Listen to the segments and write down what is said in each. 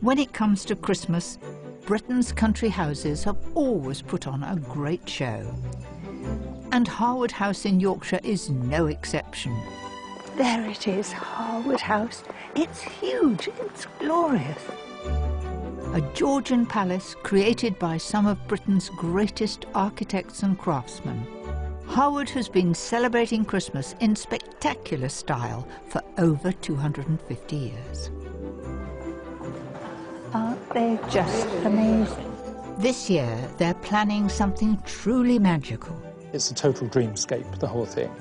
When it comes to Christmas, Britain's country houses have always put on a great show. And Harewood House in Yorkshire is no exception. There it is, Harewood House. It's huge, it's glorious. A Georgian palace created by some of Britain's greatest architects and craftsmen. Harewood has been celebrating Christmas in spectacular style for over 250 years. Aren't they just amazing? This year, they're planning something truly magical. It's a total dreamscape, the whole thing.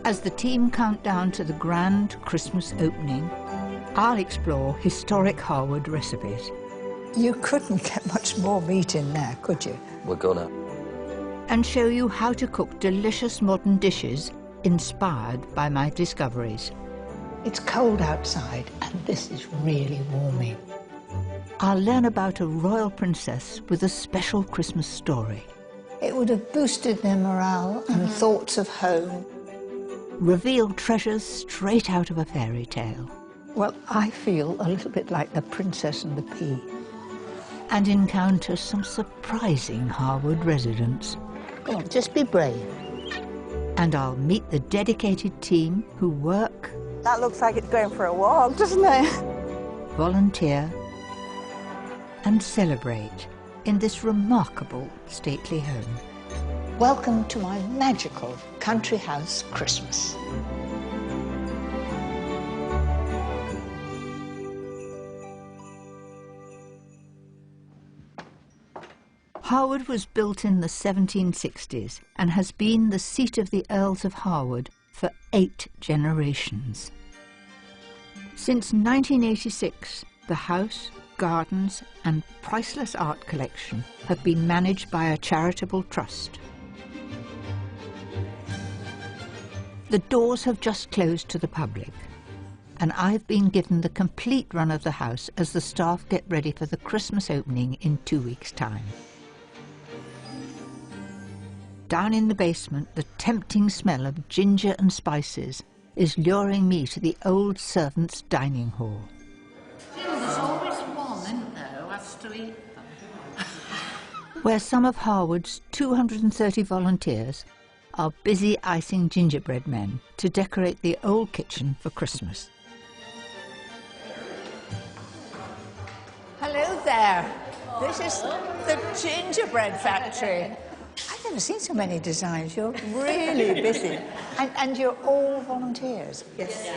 As the team count down to the grand Christmas opening, I'll explore historic Harewood recipes. You couldn't get much more meat in there, could you? We're gonna. And show you how to cook delicious modern dishes inspired by my discoveries. It's cold outside and this is really warming. I'll learn about a royal princess with a special Christmas story. It would have boosted their morale and thoughts of home. Reveal treasures straight out of a fairy tale. Well, I feel a little bit like the Princess and the Pea. And encounter some surprising Harewood residents. Go on, just be brave. And I'll meet the dedicated team who work, That looks like it's going for a walk, doesn't it? volunteer, and celebrate in this remarkable stately home. Welcome to my magical country house Christmas. Harewood was built in the 1760s and has been the seat of the Earls of Harewood for 8 generations. Since 1986, the house, gardens and priceless art collection have been managed by a charitable trust. The doors have just closed to the public, and I've been given the complete run of the house as the staff get ready for the Christmas opening in 2 weeks' time. Down in the basement, the tempting smell of ginger and spices is luring me to the old servants' dining hall. There's always one, isn't there, who has to eat them? Where some of Harewood's 230 volunteers are busy icing gingerbread men to decorate the old kitchen for Christmas. Hello there. This is the gingerbread factory. I've never seen so many designs. You're really busy. And you're all volunteers? Yes.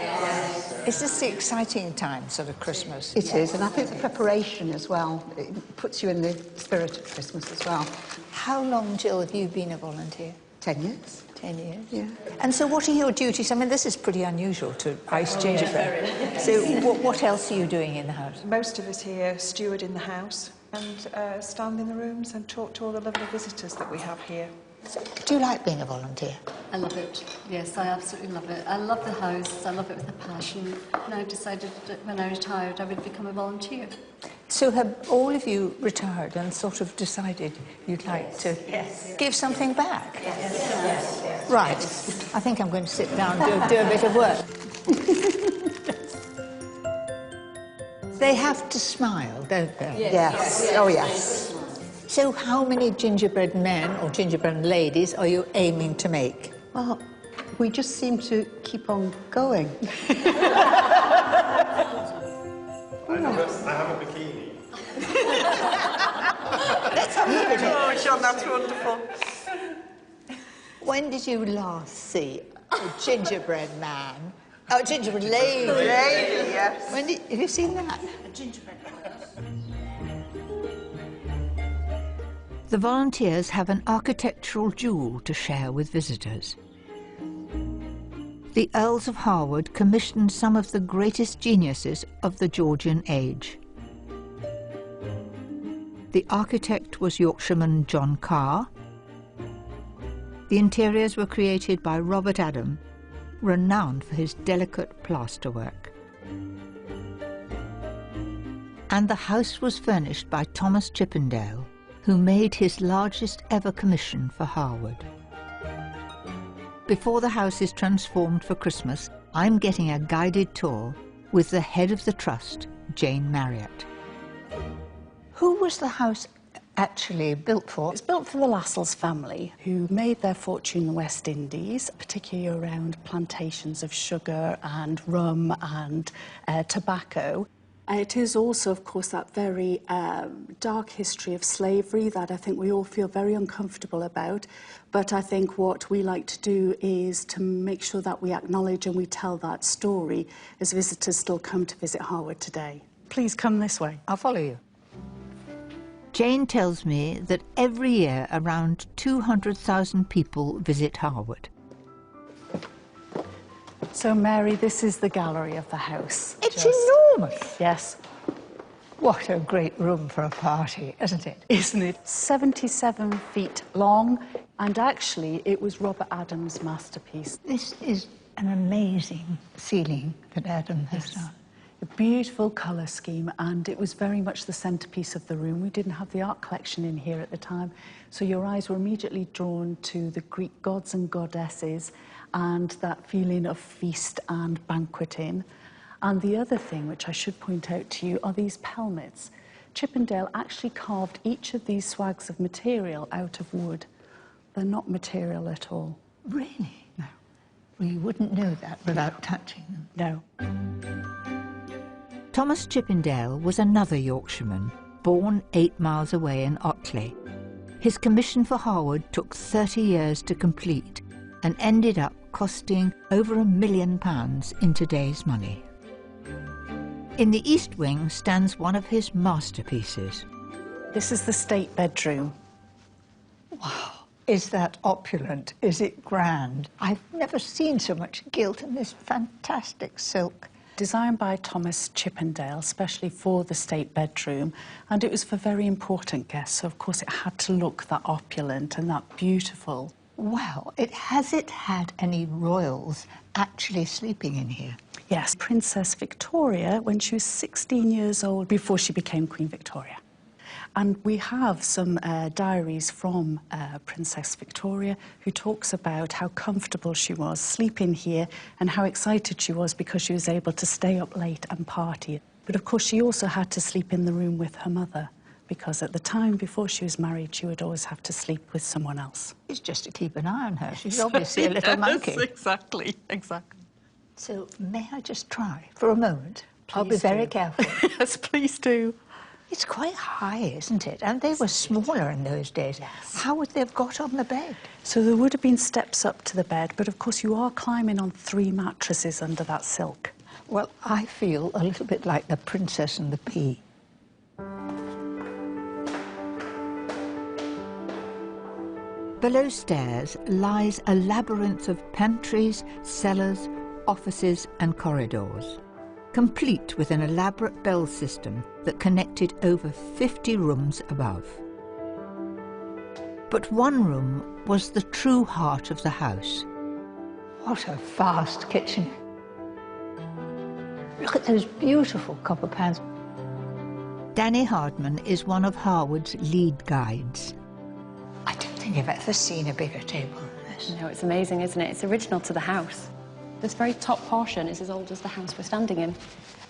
Is this the exciting time, sort of Christmas? It is, and I think the preparation as well, it puts you in the spirit of Christmas as well. How long, Jill, have you been a volunteer? 10 years. 10 years? Yeah. And so what are your duties? I mean, this is pretty unusual to ice gingerbread. So what else are you doing in the house? Most of us here steward in the house and stand in the rooms and talk to all the lovely visitors that we have here. Do you like being a volunteer? I love it. Yes, I absolutely love it. I love the house. I love it with a passion. And I decided that when I retired, I would become a volunteer. So have all of you retired and sort of decided you'd like to give something back? Yes. Right. I think I'm going to sit down and do a bit of work. They have to smile, don't they? Yes. Oh, yes. So how many gingerbread men or gingerbread ladies are you aiming to make? Well, we just seem to keep on going. I have a bikini. Let's have a look at it. Oh, John, that's wonderful. When did you last see a gingerbread man? Oh, a gingerbread lady. Lady, yes. Have you seen that? A gingerbread house. The volunteers have an architectural jewel to share with visitors. The Earls of Harewood commissioned some of the greatest geniuses of the Georgian age. The architect was Yorkshireman John Carr. The interiors were created by Robert Adam, renowned for his delicate plasterwork. And the house was furnished by Thomas Chippendale, who made his largest ever commission for Harewood. Before the house is transformed for Christmas, I'm getting a guided tour with the head of the trust, Jane Marriott. Who was the house actually built for? It's built for the Lascelles family, who made their fortune in the West Indies, particularly around plantations of sugar and rum and tobacco. It is also, of course, that very dark history of slavery that I think we all feel very uncomfortable about. But I think what we like to do is to make sure that we acknowledge and we tell that story as visitors still come to visit Harewood today. Please come this way. I'll follow you. Jane tells me that every year around 200,000 people visit Harewood. So, Mary, this is the gallery of the house. It's enormous. Yes. What a great room for a party, isn't it? Isn't it? 77 feet long, and actually it was Robert Adams' masterpiece. This is an amazing ceiling that Adam has done. A beautiful colour scheme, and it was very much the centrepiece of the room. We didn't have the art collection in here at the time, so your eyes were immediately drawn to the Greek gods and goddesses and that feeling of feast and banqueting. And the other thing, which I should point out to you, are these pelmets. Chippendale actually carved each of these swags of material out of wood. They're not material at all. Really? No. We wouldn't know that without touching them. No. Thomas Chippendale was another Yorkshireman, born 8 miles away in Otley. His commission for Harewood took 30 years to complete and ended up costing over £1 million in today's money. In the east wing stands one of his masterpieces. This is the state bedroom. Wow. Is that opulent? Is it grand? I've never seen so much gilt in this fantastic silk. Designed by Thomas Chippendale, especially for the state bedroom, and it was for very important guests, so of course it had to look that opulent and that beautiful. Wow, has it had any royals actually sleeping in here? Yes, Princess Victoria, when she was 16 years old, before she became Queen Victoria. And we have some diaries from Princess Victoria, who talks about how comfortable she was sleeping here and how excited she was because she was able to stay up late and party. But of course, she also had to sleep in the room with her mother, because at the time, before she was married, she would always have to sleep with someone else. It's just to keep an eye on her. She's obviously a little monkey. Exactly. So, may I just try for a moment? I'll be very careful. Yes, please do. It's quite high, isn't it? And they were smaller in those days. Yes. How would they have got on the bed? So there would have been steps up to the bed, but of course you are climbing on 3 mattresses under that silk. Well, I feel a little bit like the Princess and the Pea. Below stairs lies a labyrinth of pantries, cellars, offices and corridors, complete with an elaborate bell system that connected over 50 rooms above. But one room was the true heart of the house. What a vast kitchen. Look at those beautiful copper pans. Danny Hardman is one of Harewood's lead guides. I don't think I've ever seen a bigger table than this. No, it's amazing, isn't it? It's original to the house. This very top portion is as old as the house we're standing in.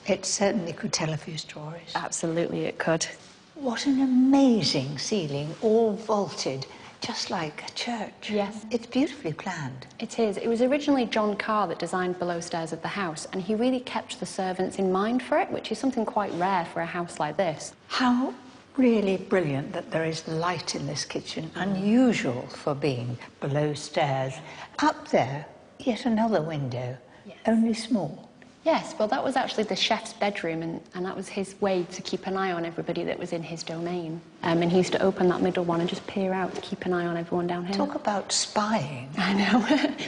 It certainly could tell a few stories. Absolutely, it could. What an amazing ceiling, all vaulted, just like a church. Yes. It's beautifully planned. It is. It was originally John Carr that designed below stairs of the house, and he really kept the servants in mind for it, which is something quite rare for a house like this. How really brilliant that there is light in this kitchen, unusual for being below stairs. Up there, yet another window, Yes. only small. Yes, well, that was actually the chef's bedroom, and that was his way to keep an eye on everybody that was in his domain. And he used to open that middle one and just peer out to keep an eye on everyone down here. Talk about spying. I know.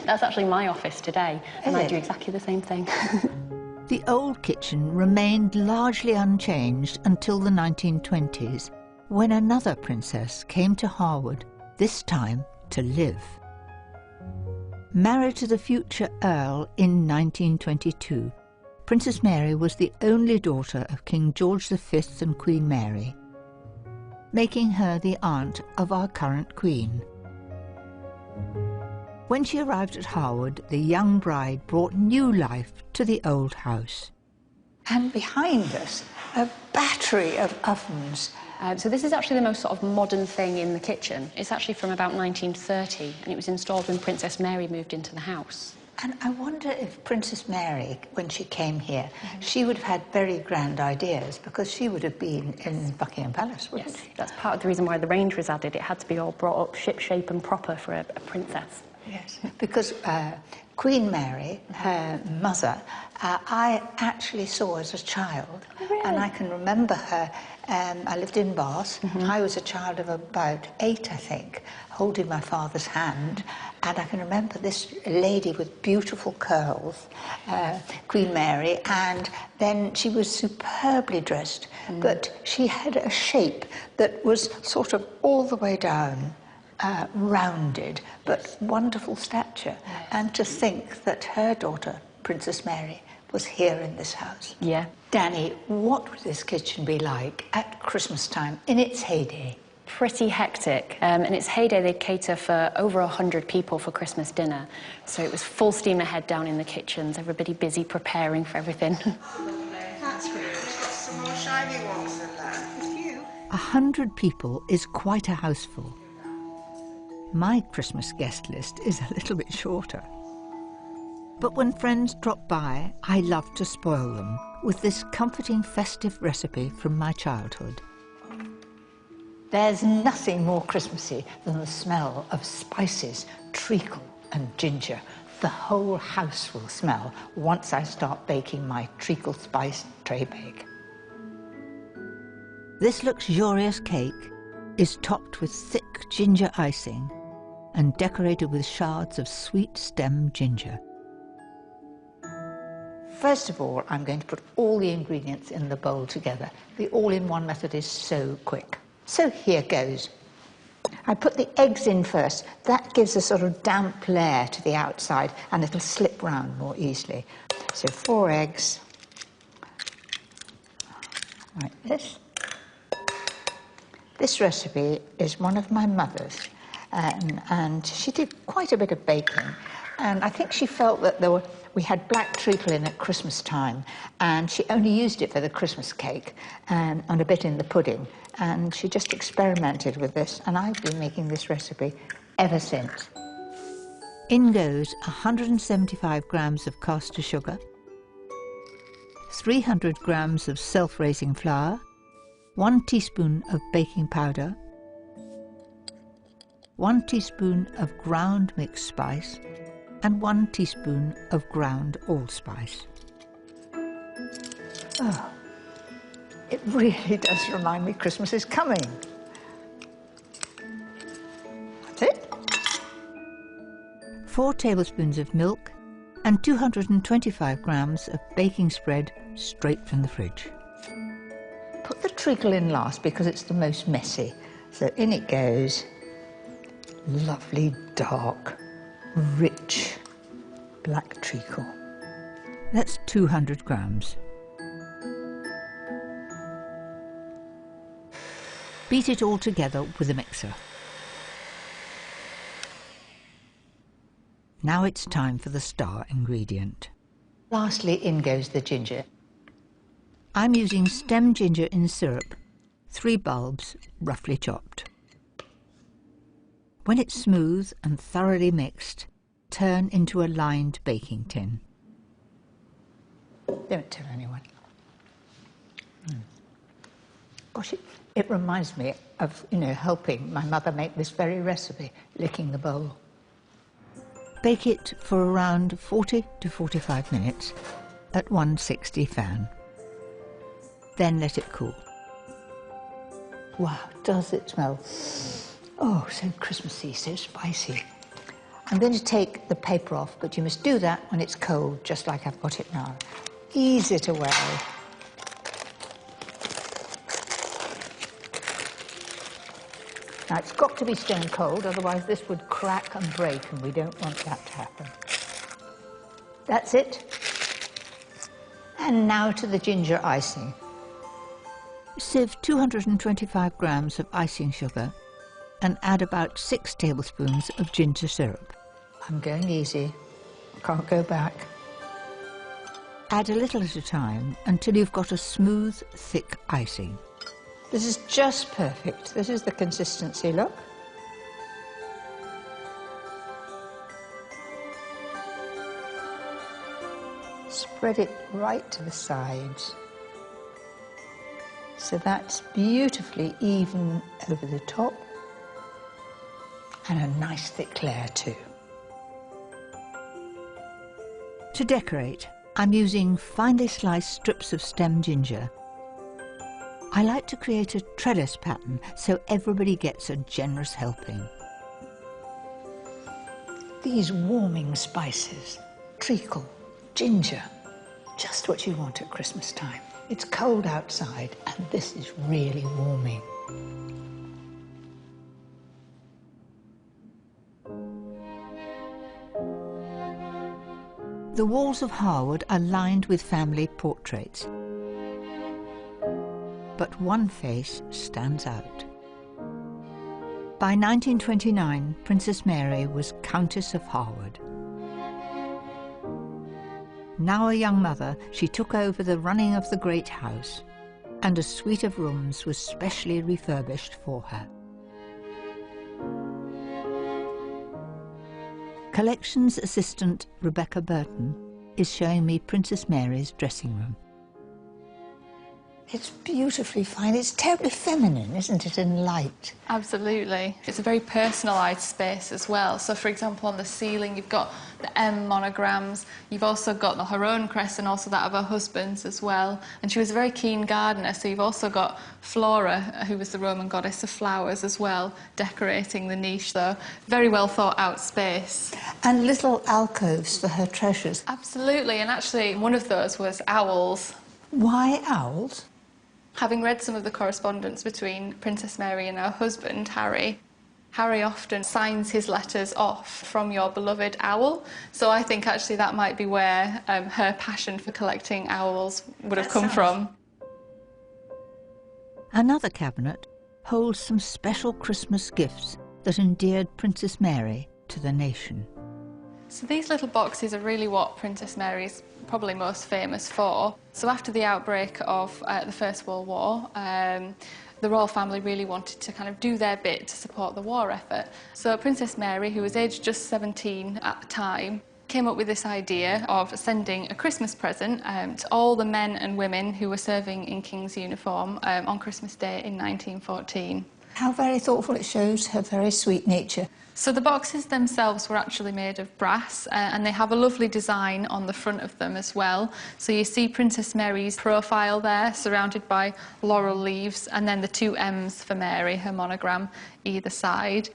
That's actually my office today, and I do exactly the same thing. The old kitchen remained largely unchanged until the 1920s, when another princess came to Harewood, this time to live. Married to the future Earl in 1922, Princess Mary was the only daughter of King George V and Queen Mary, making her the aunt of our current Queen. When she arrived at Harewood, the young bride brought new life to the old house. And behind us, a battery of ovens. So this is actually the most sort of modern thing in the kitchen. It's actually from about 1930, and it was installed when Princess Mary moved into the house. And I wonder if Princess Mary, when she came here, she would have had very grand ideas, because she would have been in Buckingham Palace, wouldn't she? That's part of the reason why the range was added. It had to be all brought up ship-shape and proper for a princess. Yes, because Queen Mary, her mother, I actually saw as a child. Oh, really? And I can remember her. I lived in Bath. I was a child of about 8, I think, holding my father's hand. And I can remember this lady with beautiful curls, Queen Mary, and then she was superbly dressed, but she had a shape that was sort of all the way down, rounded, but wonderful stature. And to think that her daughter, Princess Mary, was here in this house. Yeah. Danny, what would this kitchen be like at Christmas time, in its heyday? Pretty hectic. In its heyday, they'd cater for over 100 people for Christmas dinner. So it was full steam ahead down in the kitchens, everybody busy preparing for everything. That's really good. Some more shiny ones than that. 100 people is quite a houseful. My Christmas guest list is a little bit shorter. But when friends drop by, I love to spoil them with this comforting festive recipe from my childhood. There's nothing more Christmassy than the smell of spices, treacle and ginger. The whole house will smell once I start baking my treacle spice tray bake. This luxurious cake is topped with thick ginger icing and decorated with shards of sweet stem ginger. First of all, I'm going to put all the ingredients in the bowl together. The all-in-one method is so quick. So here goes. I put the eggs in first. That gives a sort of damp layer to the outside and it'll slip round more easily. So 4 eggs, like this. This recipe is one of my mother's, and she did quite a bit of baking. And I think she felt that we had black treacle in at Christmas time, and she only used it for the Christmas cake and a bit in the pudding. And she just experimented with this, and I've been making this recipe ever since. In goes 175 grams of caster sugar, 300 grams of self-raising flour, 1 teaspoon of baking powder, 1 teaspoon of ground mixed spice, and 1 teaspoon of ground allspice. Oh, it really does remind me Christmas is coming. That's it. 4 tablespoons of milk and 225 grams of baking spread straight from the fridge. Put the treacle in last because it's the most messy. So in it goes. Lovely, dark, rich black treacle. That's 200 grams. Beat it all together with a mixer. Now it's time for the star ingredient. Lastly, in goes the ginger. I'm using stem ginger in syrup, 3 bulbs roughly chopped. When it's smooth and thoroughly mixed, turn into a lined baking tin. Don't tell anyone. Gosh, it reminds me of, helping my mother make this very recipe, licking the bowl. Bake it for around 40 to 45 minutes at 160 fan. Then let it cool. Wow, does it smell? Oh, so Christmassy, so spicy. I'm going to take the paper off, but you must do that when it's cold, just like I've got it now. Ease it away. Now, it's got to be stone cold, otherwise this would crack and break, and we don't want that to happen. That's it. And now to the ginger icing. Sieve 225 grams of icing sugar and add about 6 tablespoons of ginger syrup. I'm going easy. I can't go back. Add a little at a time until you've got a smooth, thick icing. This is just perfect. This is the consistency, look. Spread it right to the sides. So that's beautifully even over the top. And a nice thick layer too. To decorate, I'm using finely sliced strips of stem ginger. I like to create a trellis pattern so everybody gets a generous helping. These warming spices, treacle, ginger, just what you want at Christmas time. It's cold outside and this is really warming. The walls of Harewood are lined with family portraits. But one face stands out. By 1929, Princess Mary was Countess of Harewood. Now a young mother, she took over the running of the great house, and a suite of rooms was specially refurbished for her. Collections assistant Rebecca Burton is showing me Princess Mary's dressing room. It's beautifully fine. It's terribly feminine, isn't it, and light? Absolutely. It's a very personalised space as well. So, for example, on the ceiling, you've got the M monograms. You've also got her own crest and also that of her husband's as well. And she was a very keen gardener, so you've also got Flora, who was the Roman goddess of flowers as well, decorating the niche, so very well thought out space. And little alcoves for her treasures. Absolutely, and actually one of those was owls. Why owls? Having read some of the correspondence between Princess Mary and her husband, Harry, Harry often signs his letters off from your beloved owl. So I think actually that might be where her passion for collecting owls would have come from. Another cabinet holds some special Christmas gifts that endeared Princess Mary to the nation. So these little boxes are really what Princess Mary's probably most famous for. So after the outbreak of the First World War, the royal family really wanted to kind of do their bit to support the war effort. So Princess Mary, who was aged just 17 at the time, came up with this idea of sending a Christmas present to all the men and women who were serving in King's uniform on Christmas Day in 1914. How very thoughtful. It shows her very sweet nature. So the boxes themselves were actually made of brass and they have a lovely design on the front of them as well. So you see Princess Mary's profile there, surrounded by laurel leaves, and then the two M's for Mary, her monogram, either side.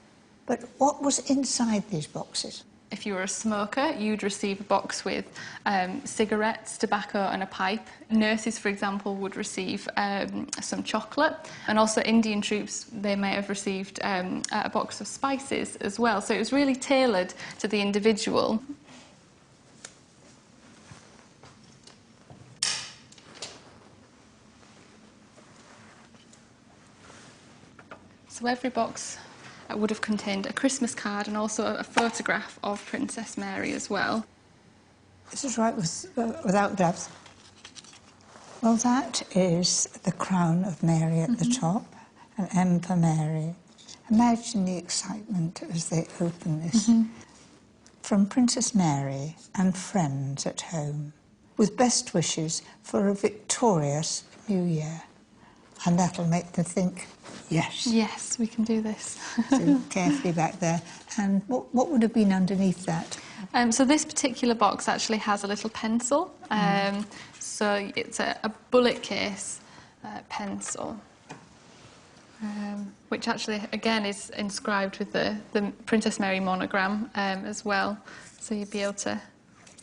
But what was inside these boxes? If you were a smoker, you'd receive a box with cigarettes, tobacco and a pipe. Nurses, for example, would receive some chocolate. And also Indian troops, they may have received a box of spices as well. So it was really tailored to the individual. So every box would have contained a Christmas card and also a photograph of Princess Mary as well. This is right without gloves. Well, that is the crown of Mary at the top, an M for Mary. Imagine the excitement as they open this. From Princess Mary and friends at home, with best wishes for a victorious New Year. And that'll make them think, yes. Yes, we can do this. So carefully back there. And what would have been underneath that? So this particular box actually has a little pencil. So it's a bullet case pencil, which actually, again, is inscribed with the Princess Mary monogram as well. So you'd be able to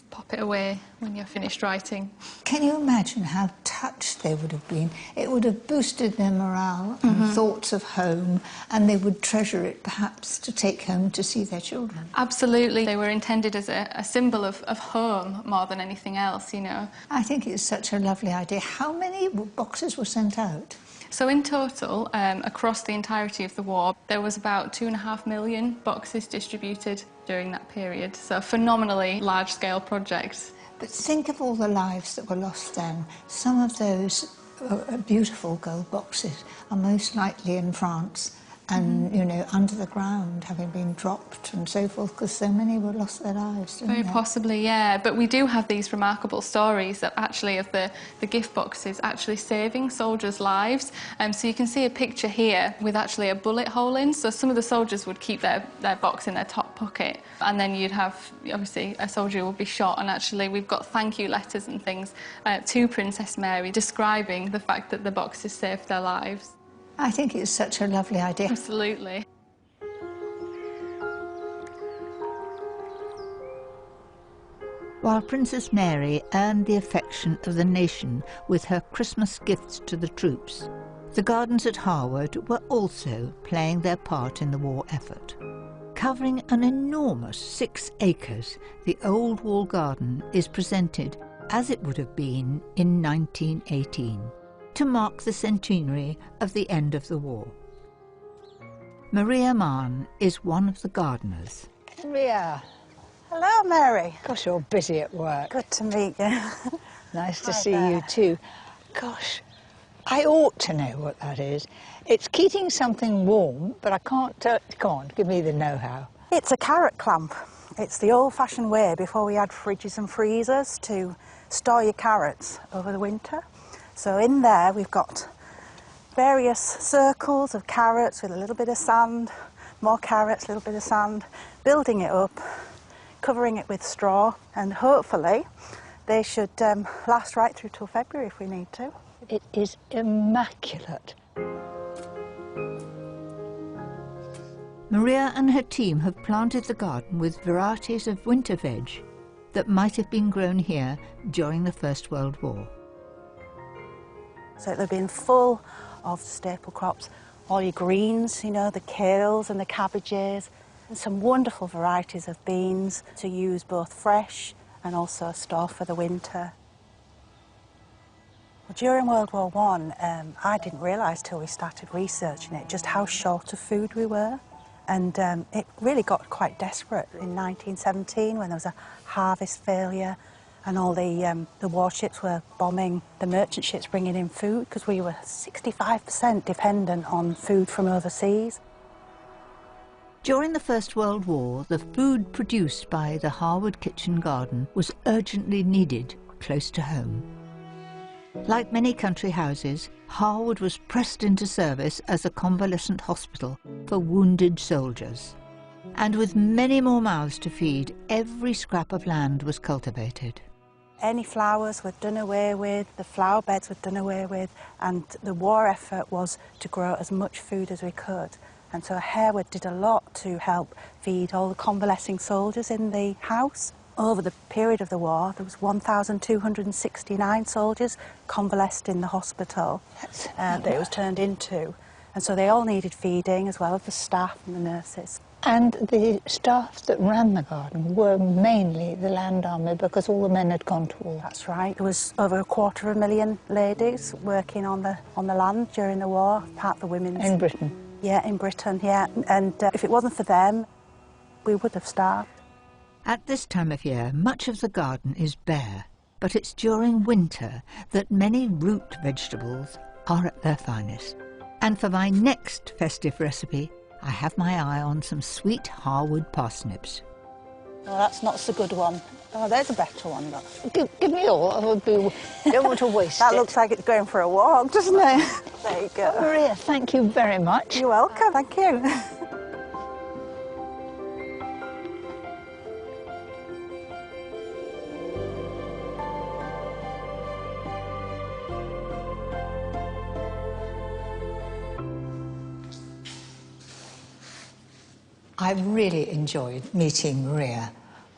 pop it away when you're finished writing. Can you imagine how touched they would have been? It would have boosted their morale and thoughts of home, and they would treasure it perhaps to take home to see their children. Absolutely. They were intended as a symbol of home more than anything else, you know. I think it's such a lovely idea. How many boxes were sent out? So in total, across the entirety of the war, there was about 2.5 million boxes distributed during that period. So phenomenally large-scale projects. But think of all the lives that were lost then. Some of those beautiful gold boxes are most likely in France and, you know, under the ground, having been dropped and so forth, because so many were lost their lives, didn't Very they? possibly, yeah. But we do have these remarkable stories that actually of the gift boxes actually saving soldiers' lives. So you can see a picture here with actually a bullet hole in. So some of the soldiers would keep their box in their top pocket, and then you'd have, obviously, a soldier would be shot. And actually we've got thank you letters and things to Princess Mary describing the fact that the boxes saved their lives. I think it's such a lovely idea. Absolutely. While Princess Mary earned the affection of the nation with her Christmas gifts to the troops, the gardens at Harewood were also playing their part in the war effort. Covering an enormous 6 acres, the old wall garden is presented as it would have been in 1918. To mark the centenary of the end of the war. Maria Mann is one of the gardeners. Maria. Hello, Mary. Gosh, you're busy at work. Good to meet you. Nice to see you too. Gosh, I ought to know what that is. It's keeping something warm, but I can't tell. Come on, give me the know-how. It's a carrot clamp. It's the old-fashioned way before we had fridges and freezers to store your carrots over the winter. So in there we've got various circles of carrots with a little bit of sand, more carrots, a little bit of sand, building it up, covering it with straw, and hopefully they should last right through till February if we need to. It is immaculate. Maria and her team have planted the garden with varieties of winter veg that might have been grown here during the First World War. So it'll have been full of staple crops, all your greens, you know, the kales and the cabbages, and some wonderful varieties of beans to use both fresh and also store for the winter. Well, during World War I didn't realise till we started researching it just how short of food we were. And it really got quite desperate in 1917 when there was a harvest failure and all the warships were bombing the merchant ships bringing in food, because we were 65% dependent on food from overseas. During the First World War, the food produced by the Harewood kitchen garden was urgently needed close to home. Like many country houses, Harewood was pressed into service as a convalescent hospital for wounded soldiers. And with many more mouths to feed, every scrap of land was cultivated. Any flowers were done away with, the flower beds were done away with, and the war effort was to grow as much food as we could. And so Harewood did a lot to help feed all the convalescing soldiers in the house. Over the period of the war, there was 1,269 soldiers convalesced in the hospital that it was turned into. And so they all needed feeding, as well as the staff and the nurses. And the staff that ran the garden were mainly the land army, because all the men had gone to war. That's right. There was over 250,000 ladies working on the land during the war, part of the women's... In Britain? Yeah, in Britain, yeah. And if it wasn't for them, we would have starved. At this time of year, much of the garden is bare, but it's during winter that many root vegetables are at their finest. And for my next festive recipe, I have my eye on some sweet Harewood parsnips. Oh, that's not so good one. Oh, there's a better one, look. Give me all. I don't want to waste That it. looks like it's going for a walk, doesn't it? There you go. Oh, Maria, thank you very much. You're welcome, thank you. I really enjoyed meeting Maria.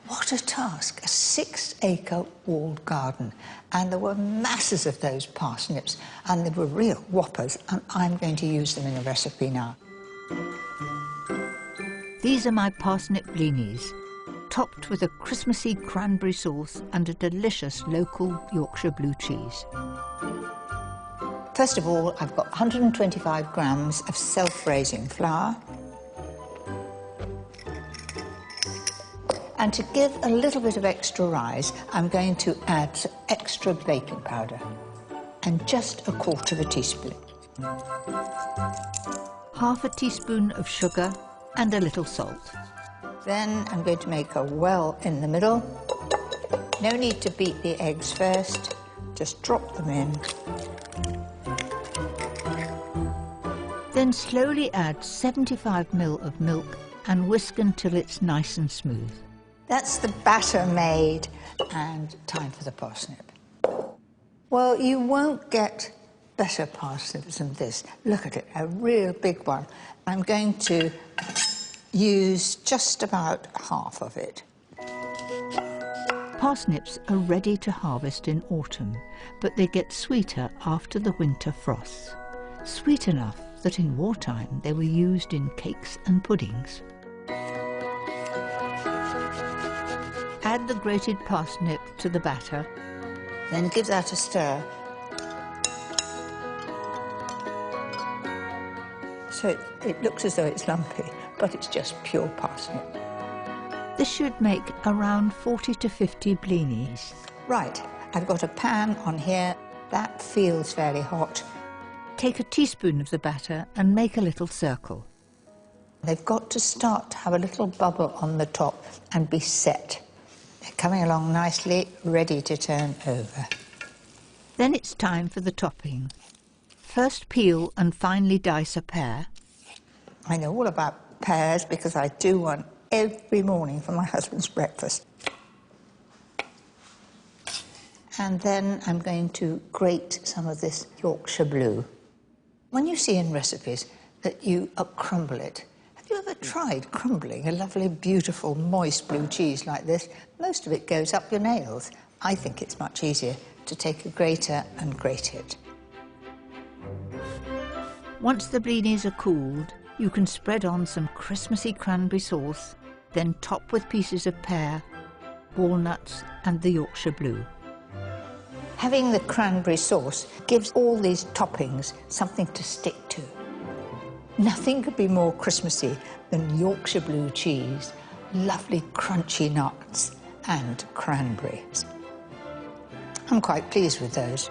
What a task, a 6-acre walled garden. And there were masses of those parsnips, and they were real whoppers, and I'm going to use them in a recipe now. These are my parsnip blinis, topped with a Christmassy cranberry sauce and a delicious local Yorkshire blue cheese. First of all, I've got 125 grams of self-raising flour, And to give a little bit of extra rise, I'm going to add some extra baking powder and just 1/4 teaspoon. Half a teaspoon of sugar and a little salt. Then I'm going to make a well in the middle. No need to beat the eggs first, just drop them in. Then slowly add 75 ml of milk and whisk until it's nice and smooth. That's the batter made, and time for the parsnip. Well, you won't get better parsnips than this. Look at it, a real big one. I'm going to use just about half of it. Parsnips are ready to harvest in autumn, but they get sweeter after the winter frosts. Sweet enough that in wartime they were used in cakes and puddings. Add the grated parsnip to the batter. Then give that a stir. So it looks as though it's lumpy, but it's just pure parsnip. This should make around 40 to 50 blinis. Right, I've got a pan on here. That feels fairly hot. Take a teaspoon of the batter and make a little circle. They've got to start to have a little bubble on the top and be set. They're coming along nicely, ready to turn over. Then it's time for the topping. First peel and finely dice a pear. I know all about pears because I do one every morning for my husband's breakfast. And then I'm going to grate some of this Yorkshire blue. When you see in recipes that you crumble it, have you ever tried crumbling a lovely, beautiful, moist blue cheese like this? Most of it goes up your nails. I think it's much easier to take a grater and grate it. Once the blinis are cooled, you can spread on some Christmassy cranberry sauce, then top with pieces of pear, walnuts and the Yorkshire blue. Having the cranberry sauce gives all these toppings something to stick to. Nothing could be more Christmassy than Yorkshire blue cheese, lovely crunchy nuts and cranberries. I'm quite pleased with those.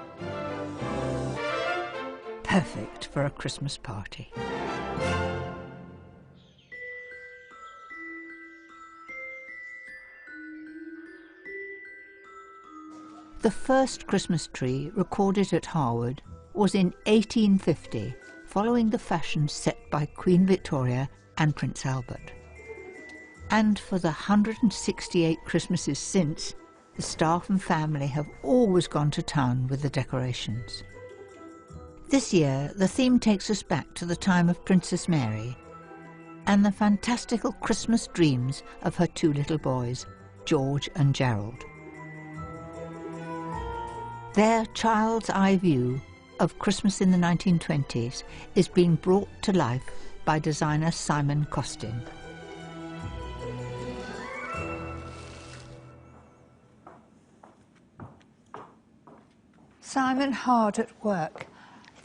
Perfect for a Christmas party. The first Christmas tree recorded at Harewood was in 1850, following the fashion set by Queen Victoria and Prince Albert. And for the 168 Christmases since, the staff and family have always gone to town with the decorations. This year, the theme takes us back to the time of Princess Mary and the fantastical Christmas dreams of her 2 little boys, George and Gerald. Their child's eye view of Christmas in the 1920s is being brought to life by designer Simon Costin. Simon, hard at work.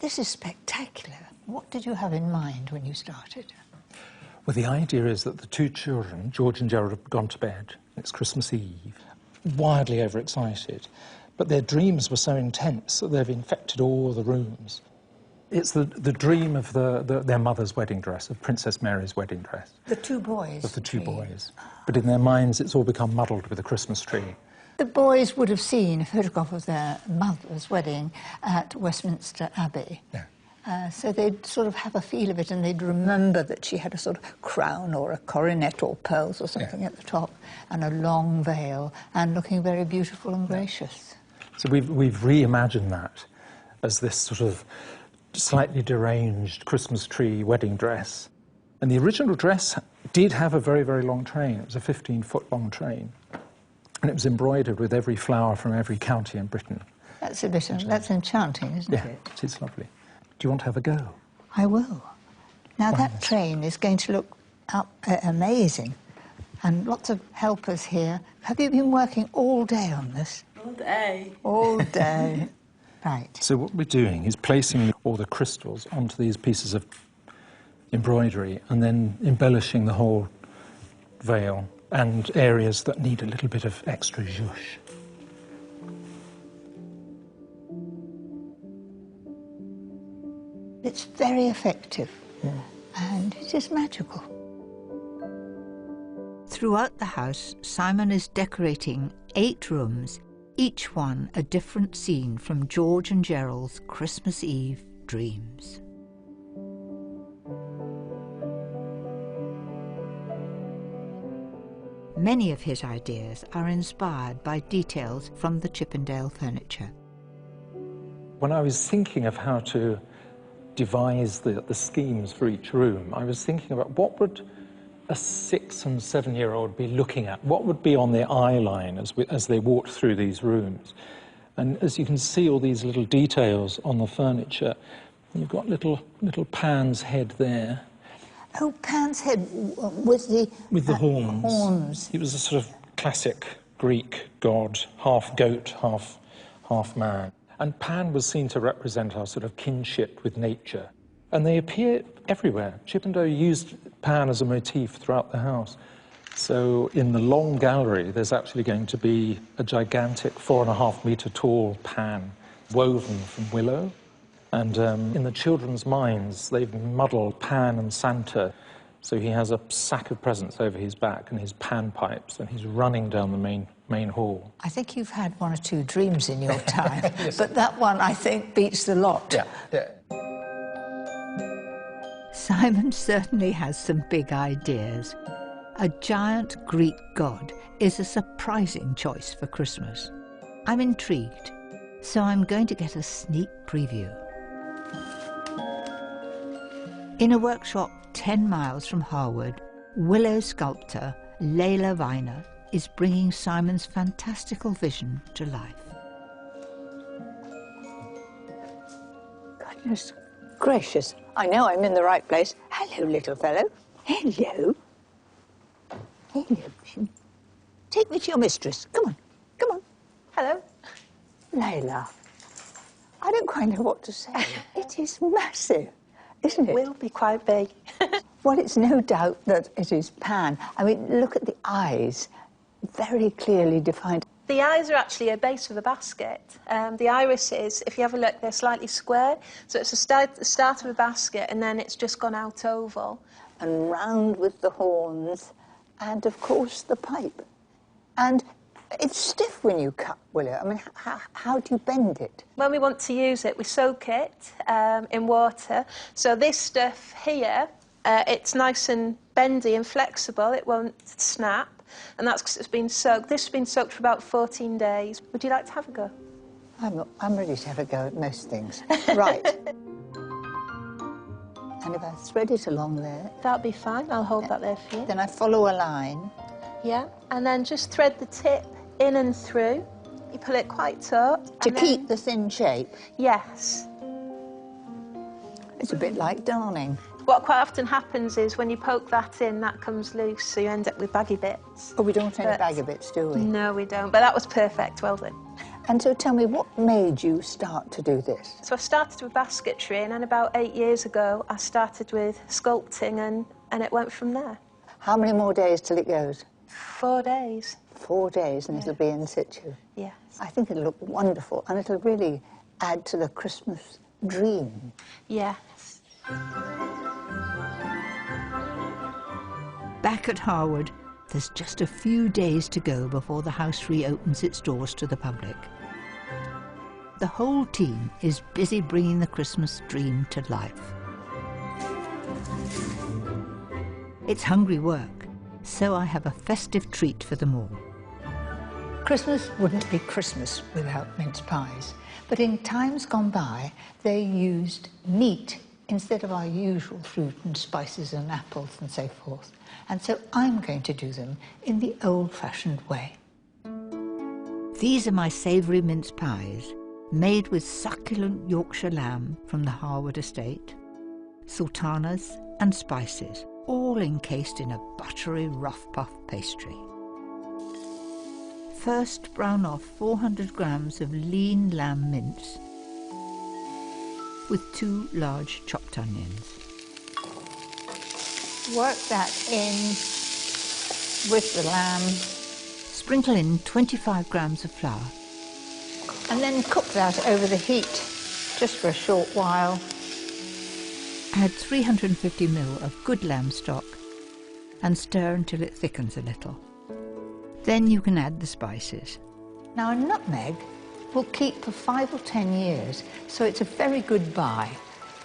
This is spectacular. What did you have in mind when you started? Well, the idea is that the 2 children, George and Gerald, have gone to bed. It's Christmas Eve, wildly overexcited. But their dreams were so intense that they've infected all the rooms. It's the dream of their mother's wedding dress, of Princess Mary's wedding dress. The 2 boys? Of the 2 boys. But in their minds, it's all become muddled with the Christmas tree. The boys would have seen a photograph of their mother's wedding at Westminster Abbey. Yeah. So they'd sort of have a feel of it, and they'd remember that she had a sort of crown or a coronet or pearls or something at the top, and a long veil, and looking very beautiful and gracious. So we've reimagined that as this sort of slightly deranged Christmas tree wedding dress. And the original dress did have a very, very long train. It was a 15-foot long train. And it was embroidered with every flower from every county in Britain. That's that's enchanting, isn't it? Yeah, it is lovely. Do you want to have a go? I will. Now that train is going to look amazing, and lots of helpers here. Have you been working all day on this? All day. All day. Right. So what we're doing is placing all the crystals onto these pieces of embroidery and then embellishing the whole veil and areas that need a little bit of extra zhuzh. It's very effective, and it is magical. Throughout the house, Simon is decorating 8 rooms, each one a different scene from George and Gerald's Christmas Eve dreams. Many of his ideas are inspired by details from the Chippendale furniture. When I was thinking of how to devise the schemes for each room, I was thinking about what would a 6- and 7-year-old be looking at? What would be on their eye line as they walked through these rooms? And as you can see, all these little details on the furniture, you've got little Pan's head there. Oh, Pan's head with the horns. horns. He was a sort of classic Greek god, half goat, half man. And Pan was seen to represent our sort of kinship with nature. And they appear everywhere. Chippendale used Pan as a motif throughout the house. So in the long gallery, there's actually going to be a gigantic 4.5-metre tall Pan woven from Willow. And in the children's minds, they've muddled Pan and Santa. So he has a sack of presents over his back and his pan pipes, and he's running down the main hall. I think you've had 1 or 2 dreams in your time, but that one, I think, beats the lot. Yeah. Simon certainly has some big ideas. A giant Greek god is a surprising choice for Christmas. I'm intrigued, so I'm going to get a sneak preview. In a workshop 10 miles from Harewood, Willow sculptor Layla Viner is bringing Simon's fantastical vision to life. Goodness gracious, I know I'm in the right place. Hello, little fellow. Hello. Hello. Take me to your mistress. Come on, come on. Hello. Layla, I don't quite know what to say. It is massive, isn't it? It will be quite big. Well, it's no doubt that it is Pan. I mean, look at the eyes, very clearly defined. The eyes are actually a base of the basket. The irises, if you have a look, they're slightly square. So it's the start of a basket, and then it's just gone out oval. And round with the horns, and of course the pipe. And it's stiff when you cut, Willow. I mean, how do you bend it? When we want to use it, we soak it in water. So this stuff here, it's nice and bendy and flexible. It won't snap. And that's because it's been soaked. This has been soaked for about 14 days. Would you like to have a go? I'm ready to have a go at most things. Right. And if I thread it along there... That'll be fine. I'll hold that there for you. Then I follow a line. Yeah, and then just thread the tip in and through. You pull it quite taut. To keep the thin shape? Yes. It's a bit like darning. What quite often happens is when you poke that in, that comes loose, so you end up with baggy bits. Oh, we don't want any baggy bits, do we? No, we don't, but that was perfect, well done. And so tell me, what made you start to do this? So I started with basketry, and then about 8 years ago, I started with sculpting, and it went from there. How many more days till it goes? 4 days. 4 days, and it'll be in situ? Yes. I think it'll look wonderful, and it'll really add to the Christmas dream. Yes. Back at Harewood, there's just a few days to go before the house reopens its doors to the public. The whole team is busy bringing the Christmas dream to life. It's hungry work, so I have a festive treat for them all. Christmas wouldn't be Christmas without mince pies, but in times gone by, they used meat instead of our usual fruit and spices and apples and so forth. And so I'm going to do them in the old-fashioned way. These are my savoury mince pies, made with succulent Yorkshire lamb from the Harewood estate, sultanas and spices, all encased in a buttery rough puff pastry. First, brown off 400 grams of lean lamb mince with 2 large chopped onions. Work that in with the lamb. Sprinkle in 25 grams of flour. And then cook that over the heat just for a short while. Add 350 ml of good lamb stock and stir until it thickens a little. Then you can add the spices. Now a nutmeg will keep for 5 or 10 years, so it's a very good buy.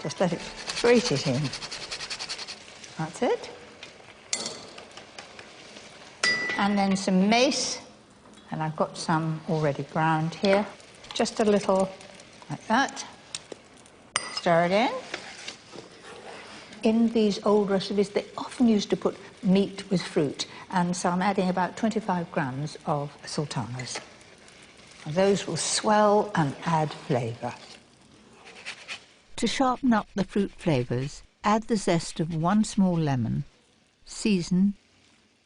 Just let it grate it in. That's it. And then some mace, and I've got some already ground here. Just a little like that. Stir it in. In these old recipes, they often used to put meat with fruit, and so I'm adding about 25 grams of sultanas. And those will swell and add flavour. To sharpen up the fruit flavours, add the zest of 1 small lemon, season,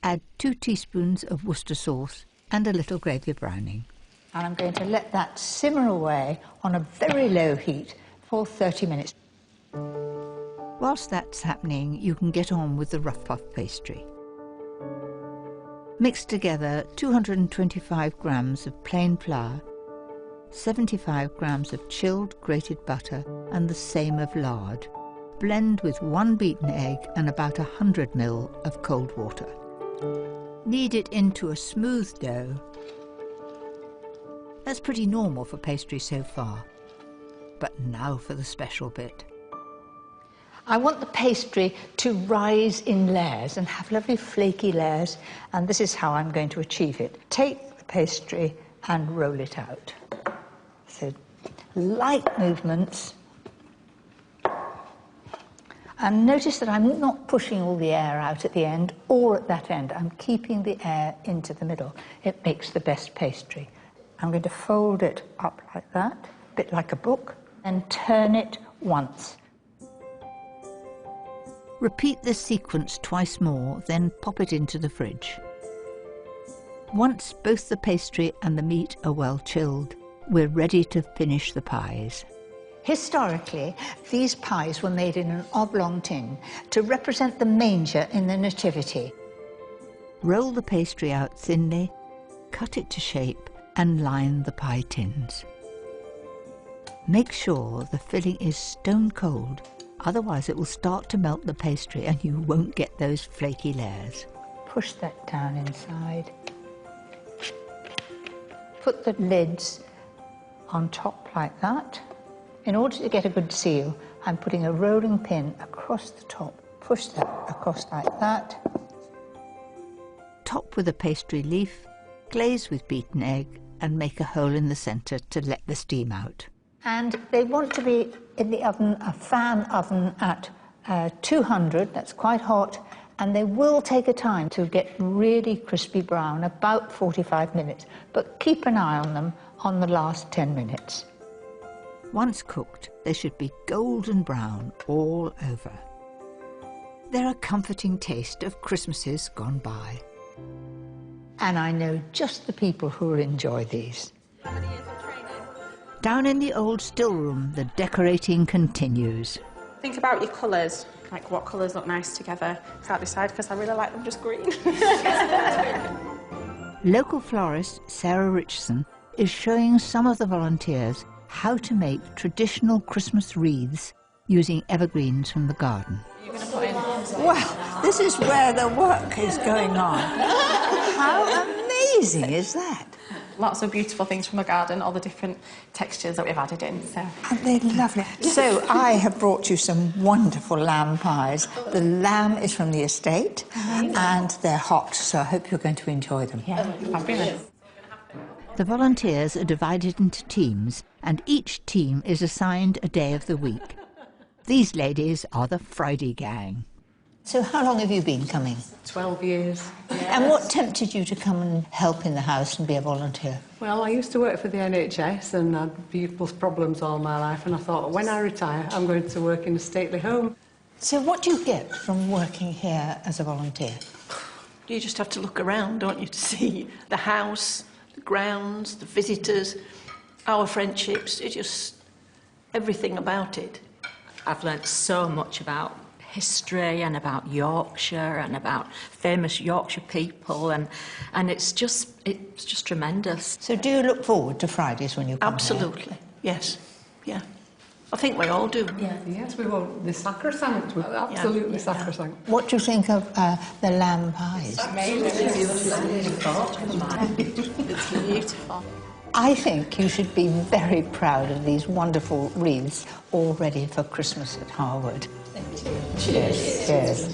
add 2 teaspoons of Worcester sauce and a little gravy browning. And I'm going to let that simmer away on a very low heat for 30 minutes. Whilst that's happening, you can get on with the rough puff pastry. Mix together 225 grams of plain flour, 75 grams of chilled grated butter and the same of lard. Blend with 1 beaten egg and about 100 ml of cold water. Knead it into a smooth dough. That's pretty normal for pastry so far. But now for the special bit. I want the pastry to rise in layers and have lovely flaky layers, and this is how I'm going to achieve it. Take the pastry and roll it out. So light movements. And notice that I'm not pushing all the air out at the end or at that end. I'm keeping the air into the middle. It makes the best pastry. I'm going to fold it up like that, a bit like a book, and turn it once. Repeat this sequence twice more, then pop it into the fridge. Once both the pastry and the meat are well chilled, we're ready to finish the pies. Historically, these pies were made in an oblong tin to represent the manger in the Nativity. Roll the pastry out thinly, cut it to shape, and line the pie tins. Make sure the filling is stone cold, otherwise it will start to melt the pastry and you won't get those flaky layers. Push that down inside. Put the lids on top like that. In order to get a good seal, I'm putting a rolling pin across the top. Push that across like that. Top with a pastry leaf, glaze with beaten egg, and make a hole in the centre to let the steam out. And they want to be in the oven, a fan oven at 200, that's quite hot, and they will take a time to get really crispy brown, about 45 minutes, but keep an eye on them on the last 10 minutes. Once cooked, they should be golden brown all over. They're a comforting taste of Christmases gone by. And I know just the people who will enjoy these. Down in the old still room, the decorating continues. Think about your colours, like what colours look nice together. Can't decide because I really like them just green. Local florist Sarah Richardson is showing some of the volunteers how to make traditional Christmas wreaths using evergreens from the garden. Well, this is where the work is going on. How amazing is that? Lots of beautiful things from the garden, all the different textures that we've added in. So. Aren't they lovely? So I have brought you some wonderful lamb pies. The lamb is from the estate and they're hot, so I hope you're going to enjoy them. Yeah, fabulous. The volunteers are divided into teams and each team is assigned a day of the week. These ladies are the Friday gang. So how long have you been coming? 12 years. Yes. And what tempted you to come and help in the house and be a volunteer? Well, I used to work for the NHS and had people's problems all my life, and I thought, when I retire, I'm going to work in a stately home. So what do you get from working here as a volunteer? You just have to look around, don't you, to see the house, the grounds, the visitors, our friendships. It's just everything about it. I've learnt so much about history and about Yorkshire and about famous Yorkshire people, and it's just tremendous. So do you look forward to Fridays when you come Absolutely, here? yes, yeah. I think we all do. Yeah. Yes, we will. The sacrosanct. We're absolutely sacrosanct. What do you think of the lamb pies? It's beautiful. I think you should be very proud of these wonderful wreaths all ready for Christmas at Harewood. Thank you. Cheers. Cheers.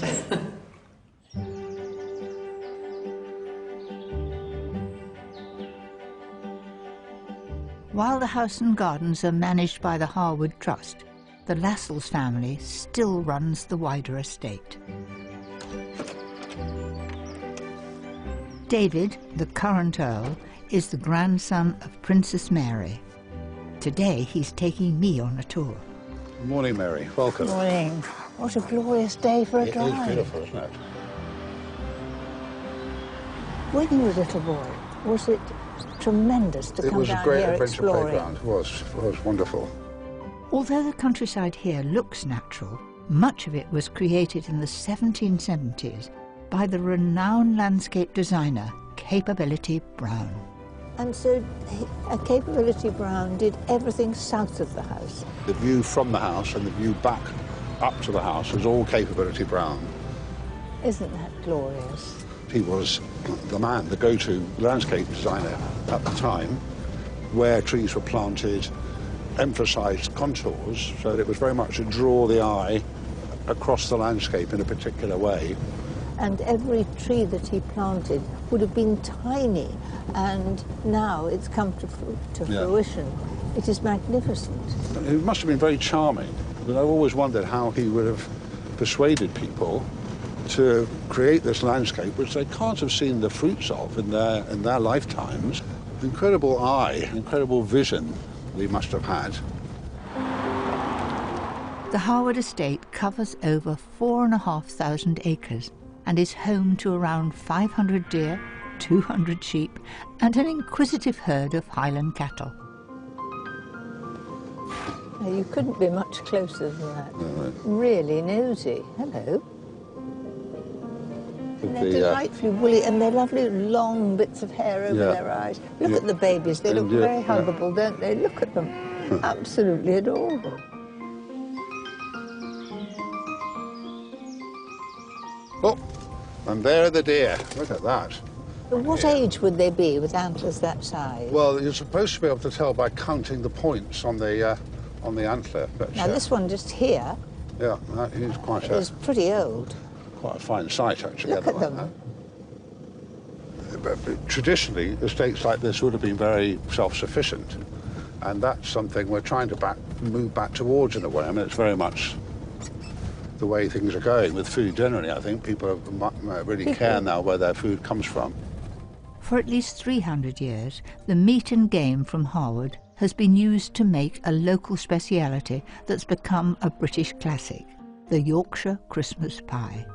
While the house and gardens are managed by the Harewood Trust, the Lassells family still runs the wider estate. David, the current Earl, is the grandson of Princess Mary. Today he's taking me on a tour. Good morning, Mary. Welcome. Good morning. What a glorious day for a drive. It is beautiful, isn't it? When you were a little boy, was it tremendous to come down here exploring? It was a great adventure playground. It was wonderful. Although the countryside here looks natural, much of it was created in the 1770s by the renowned landscape designer Capability Brown. And so Capability Brown did everything south of the house. The view from the house and the view back up to the house was all Capability Brown. Isn't that glorious? He was the man, the go-to landscape designer at the time, where trees were planted, emphasised contours, so that it was very much to draw the eye across the landscape in a particular way. And every tree that he planted would have been tiny, and now it's come to fruition. It is magnificent. It must have been very charming, but I've always wondered how he would have persuaded people to create this landscape, which they can't have seen the fruits of in their lifetimes. Incredible eye, incredible vision we must have had. The Harewood estate covers over 4,500 acres and is home to around 500 deer, 200 sheep and an inquisitive herd of Highland cattle. Now, you couldn't be much closer than that. No. Really nosy. Hello. And they're delightfully woolly, and they're lovely long bits of hair over their eyes. Look at the babies, they look very huggable, don't they? Look at them. Absolutely adorable. Oh, and there are the deer. Look at that. What age would they be with antlers that size? Well, you're supposed to be able to tell by counting the points on the antler. But, now, this one just here he's is pretty old. Quite a fine sight, actually. Look at them. But traditionally, estates like this would have been very self-sufficient, and that's something we're trying to move back towards in a way. I mean, it's very much the way things are going with food generally. I think people really care now where their food comes from. For at least 300 years, the meat and game from Harewood has been used to make a local speciality that's become a British classic, the Yorkshire Christmas pie.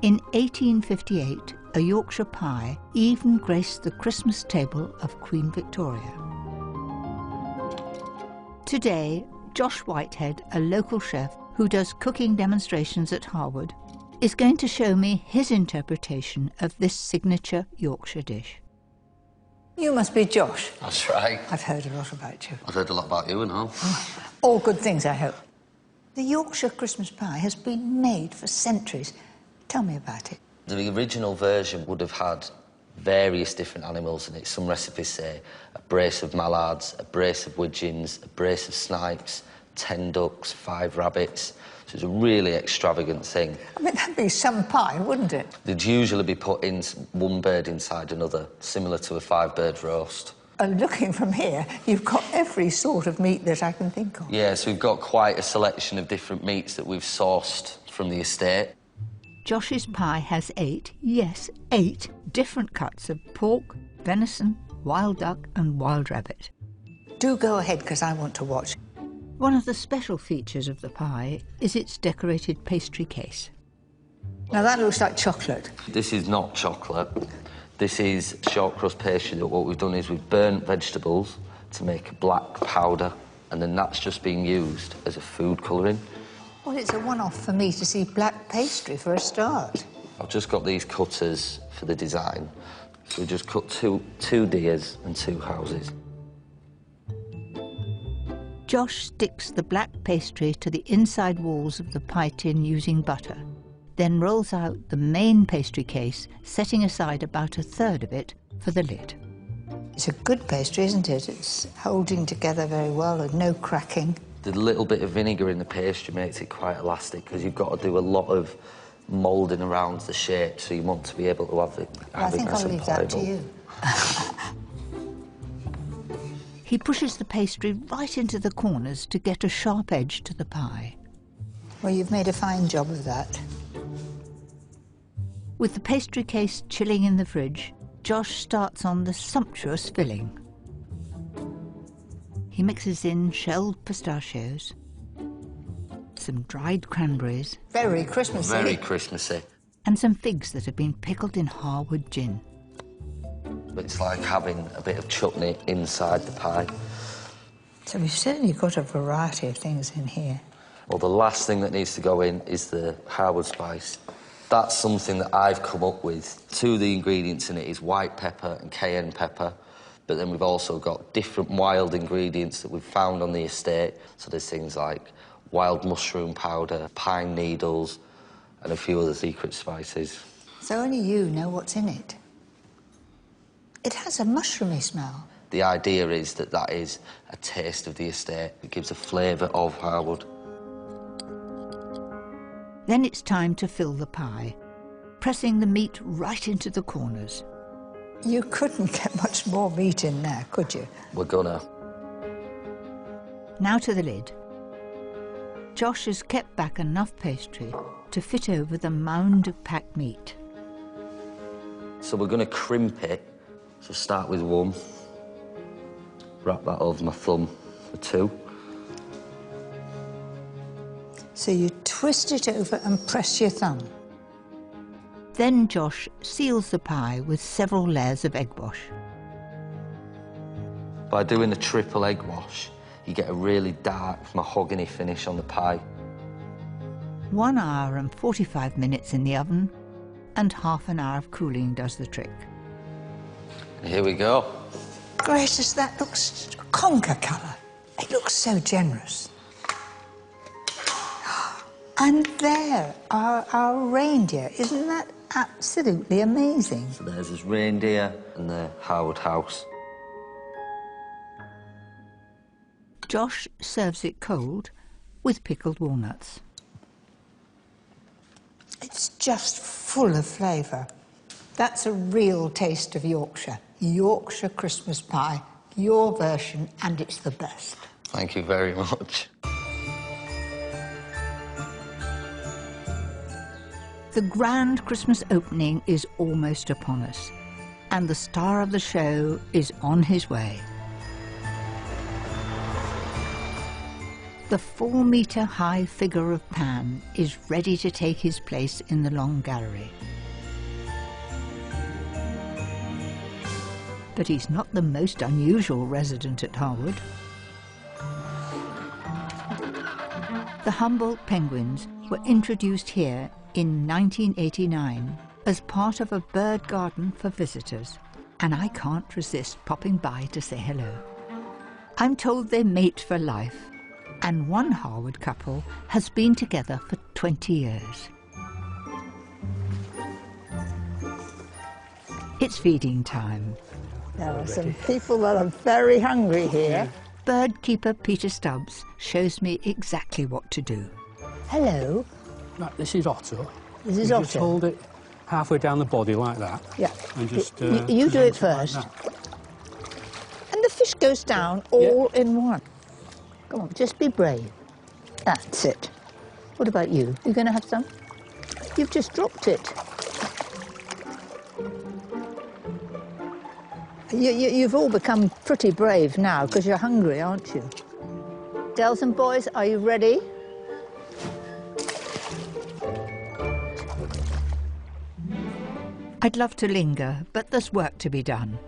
In 1858, a Yorkshire pie even graced the Christmas table of Queen Victoria. Today, Josh Whitehead, a local chef who does cooking demonstrations at Harewood, is going to show me his interpretation of this signature Yorkshire dish. You must be Josh. That's right. I've heard a lot about you. I've heard a lot about you and all. All good things, I hope. The Yorkshire Christmas pie has been made for centuries. Tell me about it. The original version would have had various different animals in it. Some recipes say a brace of mallards, a brace of widgeons, a brace of snipes, 10 ducks, 5 rabbits. So it's a really extravagant thing. I mean, that'd be some pie, wouldn't it? They'd usually be put in one bird inside another, similar to a 5-bird roast. And looking from here, you've got every sort of meat that I can think of. Yeah, so we've got quite a selection of different meats that we've sourced from the estate. Josh's pie has 8, yes, 8 different cuts of pork, venison, wild duck and wild rabbit. Do go ahead, because I want to watch. One of the special features of the pie is its decorated pastry case. Now that looks like chocolate. This is not chocolate. This is short crust pastry. What we've done is we've burnt vegetables to make a black powder, and then that's just being used as a food colouring. Well, it's a one-off for me to see black pastry for a start. I've just got these cutters for the design. So we just cut two deers and 2 houses. Josh sticks the black pastry to the inside walls of the pie tin using butter, then rolls out the main pastry case, setting aside about 1/3 of it for the lid. It's a good pastry, isn't it? It's holding together very well and no cracking. The little bit of vinegar in the pastry makes it quite elastic because you've got to do a lot of moulding around the shape, so you want to be able to have it I think I'll leave that to you. He pushes the pastry right into the corners to get a sharp edge to the pie. Well, you've made a fine job of that. With the pastry case chilling in the fridge, Josh starts on the sumptuous filling. He mixes in shelled pistachios, some dried cranberries... Very Christmassy. Very Christmassy. ...and some figs that have been pickled in Harewood gin. It's like having a bit of chutney inside the pie. So we've certainly got a variety of things in here. Well, the last thing that needs to go in is the Harewood spice. That's something that I've come up with. 2 of the ingredients in it is white pepper and cayenne pepper, but then we've also got different wild ingredients that we've found on the estate. So there's things like wild mushroom powder, pine needles, and a few other secret spices. So only you know what's in it. It has a mushroomy smell. The idea is that that is a taste of the estate. It gives a flavour of Harewood. Then it's time to fill the pie, pressing the meat right into the corners. You couldn't get much more meat in there, could you? We're gonna. Now to the lid. Josh has kept back enough pastry to fit over the mound of packed meat. So we're gonna crimp it. So start with 1, wrap that over my thumb for 2. So you twist it over and press your thumb. Then Josh seals the pie with several layers of egg wash. By doing a triple egg wash, you get a really dark mahogany finish on the pie. 1 hour and 45 minutes in the oven, and half an hour of cooling does the trick. Here we go. Gracious, that looks conker colour. It looks so generous. And there are our reindeer. Isn't that absolutely amazing? So there's his reindeer and the Harewood House. Josh serves it cold with pickled walnuts. It's just full of flavour. That's a real taste of Yorkshire. Yorkshire Christmas pie, your version, and it's the best. Thank you very much. The grand Christmas opening is almost upon us, and the star of the show is on his way. The 4-metre-high figure of Pan is ready to take his place in the long gallery. But he's not the most unusual resident at Harewood. The Humboldt penguins were introduced here in 1989 as part of a bird garden for visitors, and I can't resist popping by to say hello. I'm told they mate for life, and one Harewood couple has been together for 20 years. It's feeding time. There are some people that are very hungry here. Bird keeper Peter Stubbs shows me exactly what to do. Hello. Right, this is Otto. This is you Otto. Just hold it halfway down the body like that. Yeah. And just you do it first. Like and the fish goes down all in one. Come on, just be brave. That's it. What about you? You going to have some? You've just dropped it. You've all become pretty brave now because you're hungry, aren't you? Girls and boys, are you ready? I'd love to linger, but there's work to be done.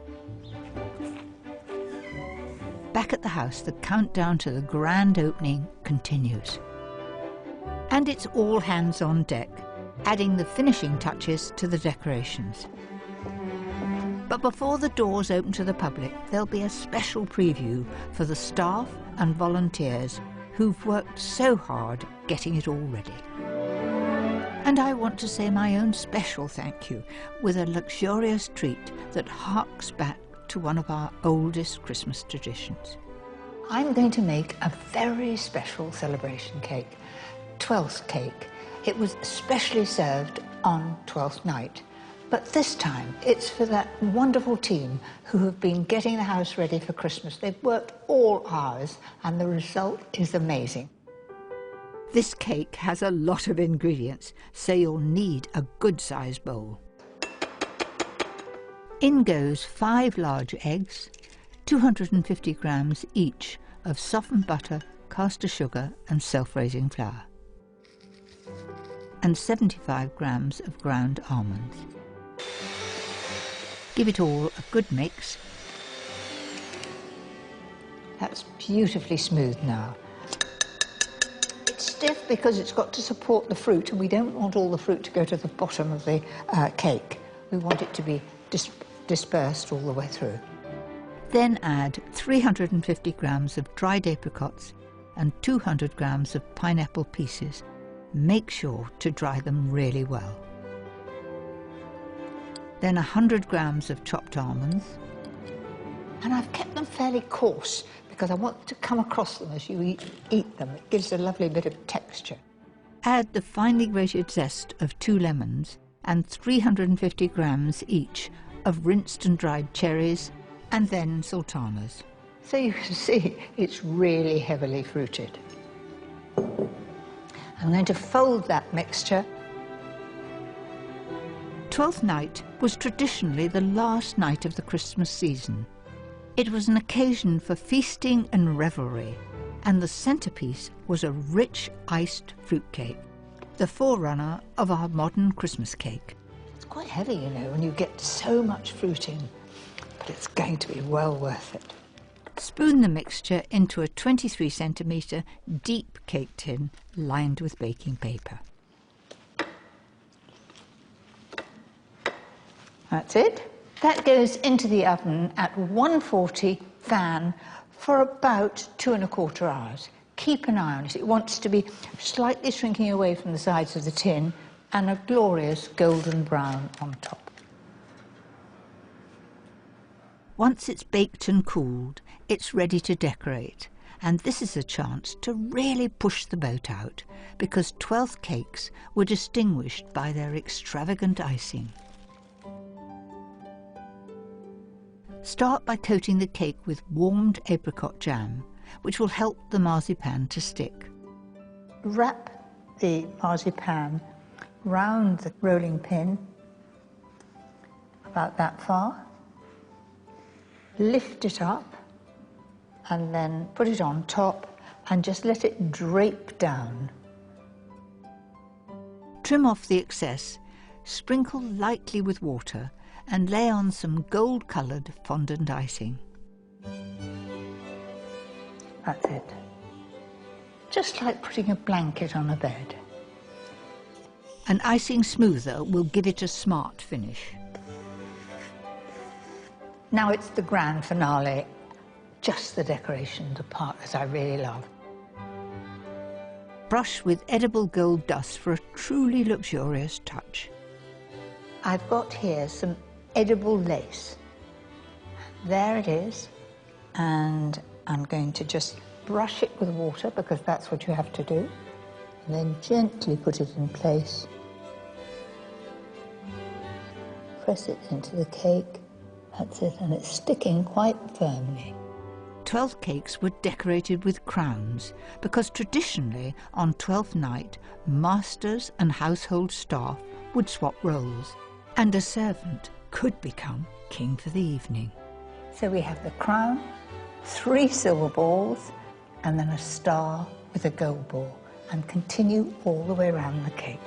Back at the house, the countdown to the grand opening continues. And it's all hands on deck, adding the finishing touches to the decorations. But before the doors open to the public, there'll be a special preview for the staff and volunteers who've worked so hard getting it all ready. And I want to say my own special thank you with a luxurious treat that harks back to one of our oldest Christmas traditions. I'm going to make a very special celebration cake, Twelfth cake. It was specially served on Twelfth night. But this time, it's for that wonderful team who have been getting the house ready for Christmas. They've worked all hours, and the result is amazing. This cake has a lot of ingredients, so you'll need a good-sized bowl. In goes 5 large eggs, 250 grams each of softened butter, caster sugar and self-raising flour, and 75 grams of ground almonds. Give it all a good mix. That's beautifully smooth now. It's stiff because it's got to support the fruit, and we don't want all the fruit to go to the bottom of the cake. We want it to be dispersed all the way through. Then add 350 grams of dried apricots and 200 grams of pineapple pieces. Make sure to dry them really well. Then 100 grams of chopped almonds. And I've kept them fairly coarse because I want to come across them as you eat them. It gives a lovely bit of texture. Add the finely grated zest of 2 lemons and 350 grams each of rinsed and dried cherries, and then sultanas. So you can see it's really heavily fruited. I'm going to fold that mixture. Twelfth night was traditionally the last night of the Christmas season. It was an occasion for feasting and revelry, and the centrepiece was a rich iced fruitcake, the forerunner of our modern Christmas cake. It's quite heavy, you know, when you get so much fruit in, but it's going to be well worth it. Spoon the mixture into a 23 centimetre deep cake tin lined with baking paper. That's it. That goes into the oven at 140 fan for about 2¼ hours. Keep an eye on it. It wants to be slightly shrinking away from the sides of the tin and a glorious golden brown on top. Once it's baked and cooled, it's ready to decorate, and this is a chance to really push the boat out, because Twelfth cakes were distinguished by their extravagant icing. Start by coating the cake with warmed apricot jam, which will help the marzipan to stick. Wrap the marzipan round the rolling pin, about that far. Lift it up and then put it on top and just let it drape down. Trim off the excess, sprinkle lightly with water and lay on some gold-coloured fondant icing. That's it. Just like putting a blanket on a bed. An icing smoother will give it a smart finish. Now it's the grand finale, just the decoration, the part that I really love. Brush with edible gold dust for a truly luxurious touch. I've got here some edible lace. There it is, and I'm going to just brush it with water because that's what you have to do, and then gently put it in place. Press it into the cake. That's it, and it's sticking quite firmly. 12 cakes were decorated with crowns because traditionally on 12th night, masters and household staff would swap roles, and a servant could become king for the evening. So we have the crown, 3 silver balls, and then a star with a gold ball, and continue all the way around the cake.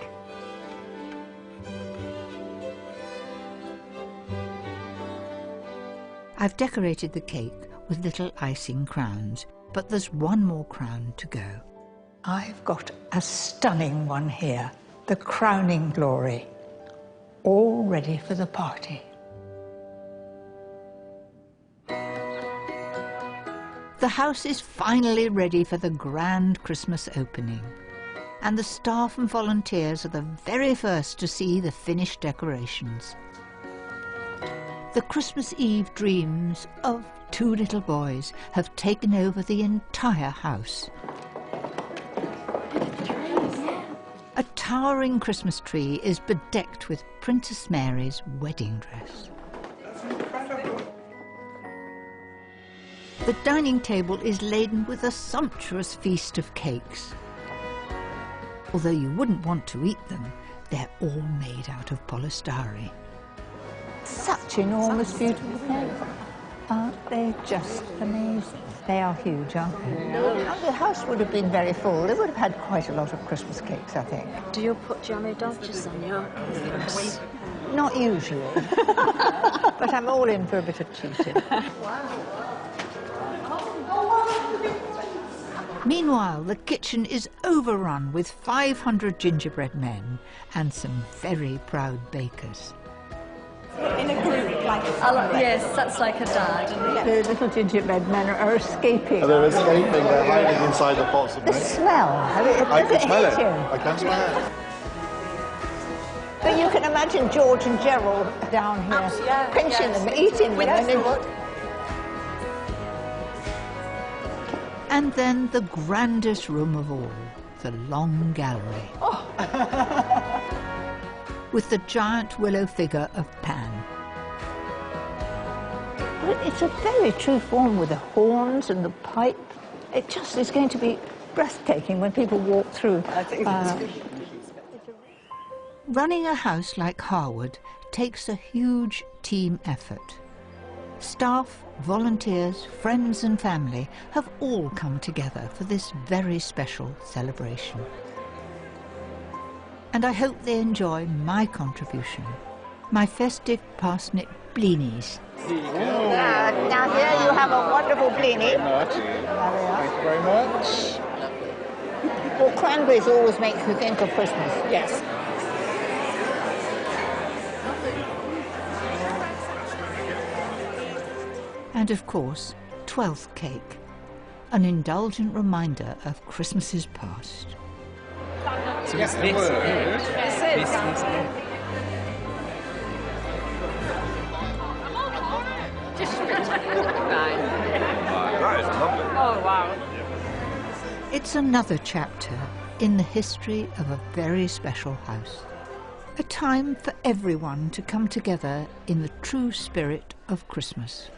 I've decorated the cake with little icing crowns, but there's one more crown to go. I've got a stunning one here, the crowning glory, all ready for the party. The house is finally ready for the grand Christmas opening, and the staff and volunteers are the very first to see the finished decorations. The Christmas Eve dreams of 2 little boys have taken over the entire house. A towering Christmas tree is bedecked with Princess Mary's wedding dress. The dining table is laden with a sumptuous feast of cakes. Although you wouldn't want to eat them, they're all made out of polystyrene. Such enormous, beautiful cakes. Aren't they just amazing? They are huge, aren't they? The house would have been very full. They would have had quite a lot of Christmas cakes, I think. Do you put jammy dodgers on your cakes? Not usually. But I'm all in for a bit of cheating. Meanwhile, the kitchen is overrun with 500 gingerbread men and some very proud bakers. In a group, like yes, that's like a dad. The little gingerbread men are escaping. They're escaping, they're hiding inside the pots of The milk. smell. I can smell it. You? I can smell it. But you can imagine George and Gerald down here, pinching them, eating them. And then the grandest room of all, the long gallery. With the giant willow figure of Pan. But it's a very true form with the horns and the pipe. It just is going to be breathtaking when people walk through. Running a house like Harewood takes a huge team effort. Staff, volunteers, friends and family have all come together for this very special celebration. And I hope they enjoy my contribution, my festive parsnip blinis. Now here you have a wonderful blini. Thank you very much. Well, cranberries always make you think of Christmas. Yes. And of course, Twelfth cake, an indulgent reminder of Christmases past. So it's this word. That is lovely. Oh, wow. It's another chapter in the history of a very special house. A time for everyone to come together in the true spirit of Christmas.